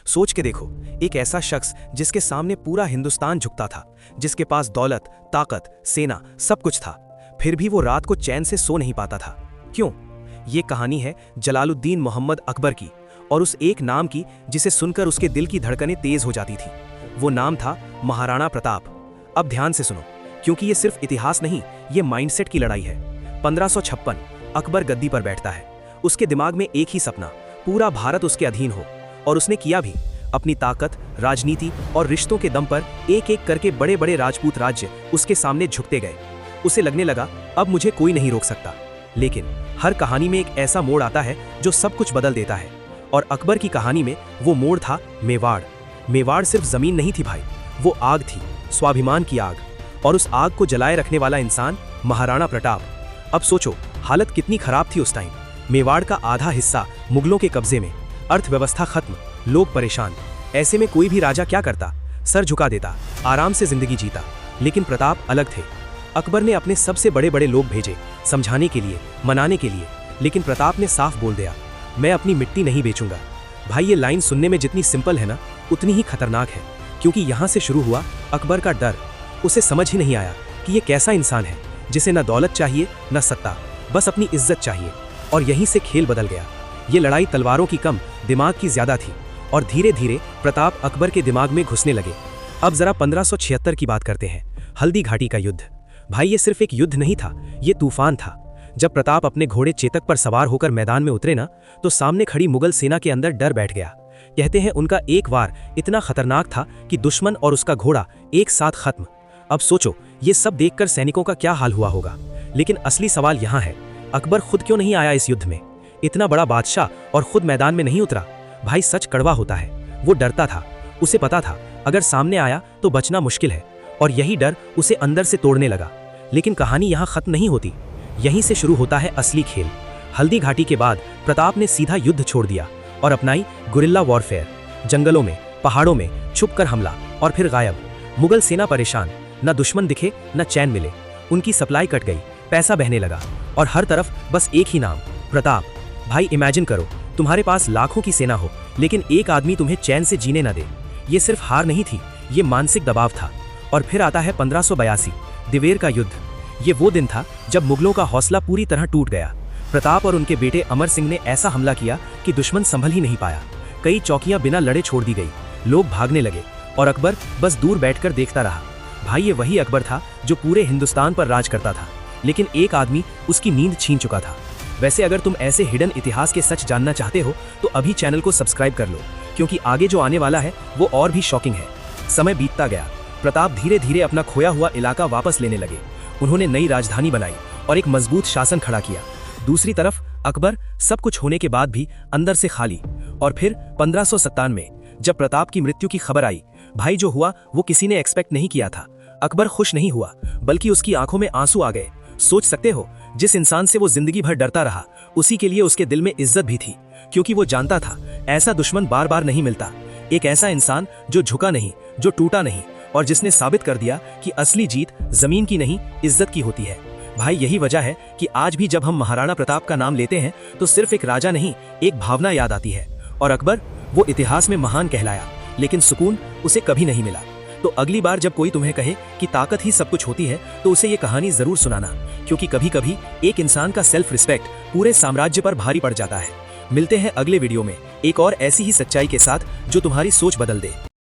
सोच के देखो, एक ऐसा शख्स जिसके सामने पूरा हिंदुस्तान झुकता था, जिसके पास दौलत, ताकत, सेना सब कुछ था, फिर भी वो रात को चैन से सो नहीं पाता था। क्यों? ये कहानी है जलालुद्दीन मोहम्मद अकबर की, और उस एक नाम की जिसे सुनकर उसके दिल की धड़कनें तेज हो जाती थी। वो नाम था महाराणा प्रताप। अब ध्यान से सुनो, क्योंकि ये सिर्फ इतिहास नहीं, ये माइंडसेट की लड़ाई है। 1556 अकबर गद्दी पर बैठता है। उसके दिमाग में एक ही सपना, पूरा भारत उसके अधीन हो, और उसने किया भी। अपनी ताकत, राजनीति और रिश्तों के दम पर एक एक करके बड़े बड़े राजपूत राज्य उसके सामने झुकते गए। उसे लगने लगा अब मुझे कोई नहीं रोक सकता। लेकिन हर कहानी में एक ऐसा मोड़ आता है जो सब कुछ बदल देता है, और अकबर की कहानी में वो मोड़ था मेवाड़। मेवाड़ सिर्फ जमीन नहीं थी भाई, वो आग थी, स्वाभिमान की आग, और उस आग को जलाए रखने वाला इंसान महाराणा प्रताप। अब सोचो, हालत कितनी खराब थी उस टाइम। मेवाड़ का आधा हिस्सा मुगलों के कब्जे में, अर्थव्यवस्था खत्म, लोग परेशान। ऐसे में कोई भी राजा क्या करता? सर झुका देता, आराम से जिंदगी जीता। लेकिन प्रताप अलग थे। अकबर ने अपने सबसे बड़े बड़े लोग भेजे, समझाने के लिए, मनाने के लिए, लेकिन प्रताप ने साफ बोल दिया, मैं अपनी मिट्टी नहीं बेचूंगा। भाई, ये लाइन सुनने में जितनी सिंपल है ना, उतनी ही खतरनाक है, क्योंकि यहां से शुरू हुआ अकबर का डर। उसे समझ ही नहीं आया कि ये कैसा इंसान है जिसे न दौलत चाहिए न सत्ता, बस अपनी इज्जत चाहिए। और यहीं से खेल बदल गया। ये लड़ाई तलवारों की कम, दिमाग की ज्यादा थी, और धीरे धीरे प्रताप अकबर के दिमाग में घुसने लगे। अब जरा 1576 की बात करते हैं, हल्दी घाटी का युद्ध। भाई, ये सिर्फ एक युद्ध नहीं था, ये तूफान था। जब प्रताप अपने घोड़े चेतक पर सवार होकर मैदान में उतरे ना, तो सामने खड़ी मुगल सेना के अंदर डर बैठ गया। कहते हैं उनका एक वार इतना खतरनाक था कि दुश्मन और उसका घोड़ा एक साथ खत्म। अब सोचो, ये सब देखकर सैनिकों का क्या हाल हुआ होगा। लेकिन असली सवाल यहाँ है, अकबर खुद क्यों नहीं आया इस युद्ध में? इतना बड़ा बादशाह और खुद मैदान में नहीं उतरा। भाई, सच कड़वा होता है। वो डरता था। उसे पता था अगर सामने आया तो बचना मुश्किल है, और यही डर उसे अंदर से तोड़ने लगा। लेकिन कहानी यहाँ खत्म नहीं होती। यहीं से शुरू होता है असली खेल। हल्दी घाटी के बाद प्रताप ने सीधा युद्ध छोड़ दिया और अपनाई गुरिल्ला वॉरफेयर। जंगलों में, पहाड़ों में छुपकर हमला, और फिर गायब। मुगल सेना परेशान, न दुश्मन दिखे न चैन मिले। उनकी सप्लाई कट गई, पैसा बहने लगा, और हर तरफ बस एक ही नाम, प्रताप। भाई, इमेजिन करो, तुम्हारे पास लाखों की सेना हो, लेकिन एक आदमी तुम्हें चैन से जीने न दे। ये सिर्फ हार नहीं थी, ये मानसिक दबाव था। और फिर आता है 1582, दिवेर का युद्ध। ये वो दिन था जब मुगलों का हौसला पूरी तरह टूट गया। प्रताप और उनके बेटे अमर सिंह ने ऐसा हमला किया कि दुश्मन संभल ही नहीं पाया। कई चौकियां बिना लड़े छोड़ दी गई, लोग भागने लगे, और अकबर बस दूर बैठकर देखता रहा। भाई, ये वही अकबर था जो पूरे हिंदुस्तान पर राज करता था, लेकिन एक आदमी उसकी नींद छीन चुका था। वैसे अगर तुम ऐसे हिडन इतिहास के सच जानना चाहते हो तो अभी चैनल को सब्सक्राइब कर लो, क्योंकि आगे जो आने वाला है वो और भी शॉकिंग है। समय बीतता गया। प्रताप धीरे धीरे अपना खोया हुआ इलाका वापस लेने लगे। उन्होंने नई राजधानी बनाई और एक मजबूत शासन खड़ा किया। दूसरी तरफ अकबर सब कुछ होने के बाद भी अंदर से खाली। और फिर 1597 में जब प्रताप की मृत्यु की खबर आई, भाई, जो हुआ वो किसी ने एक्सपेक्ट नहीं किया था। अकबर खुश नहीं हुआ, बल्कि उसकी आंखों में आंसू आ गए। सोच सकते हो, जिस इंसान से वो जिंदगी भर डरता रहा, उसी के लिए उसके दिल में इज्जत भी थी, क्योंकि वो जानता था ऐसा दुश्मन बार बार नहीं मिलता। एक ऐसा इंसान जो झुका नहीं, जो टूटा नहीं, और जिसने साबित कर दिया कि असली जीत जमीन की नहीं, इज्जत की होती है। भाई, यही वजह है कि आज भी जब हम महाराणा प्रताप का नाम लेते हैं तो सिर्फ एक राजा नहीं, एक भावना याद आती है। और अकबर, वो इतिहास में महान कहलाया, लेकिन सुकून उसे कभी नहीं मिला। तो अगली बार जब कोई तुम्हें कहे कि ताकत ही सब कुछ होती है, तो उसे ये कहानी जरूर सुनाना, क्योंकि कभी कभी एक इंसान का सेल्फ रिस्पेक्ट पूरे साम्राज्य पर भारी पड़ जाता है। मिलते हैं अगले वीडियो में एक और ऐसी ही सच्चाई के साथ जो तुम्हारी सोच बदल दे।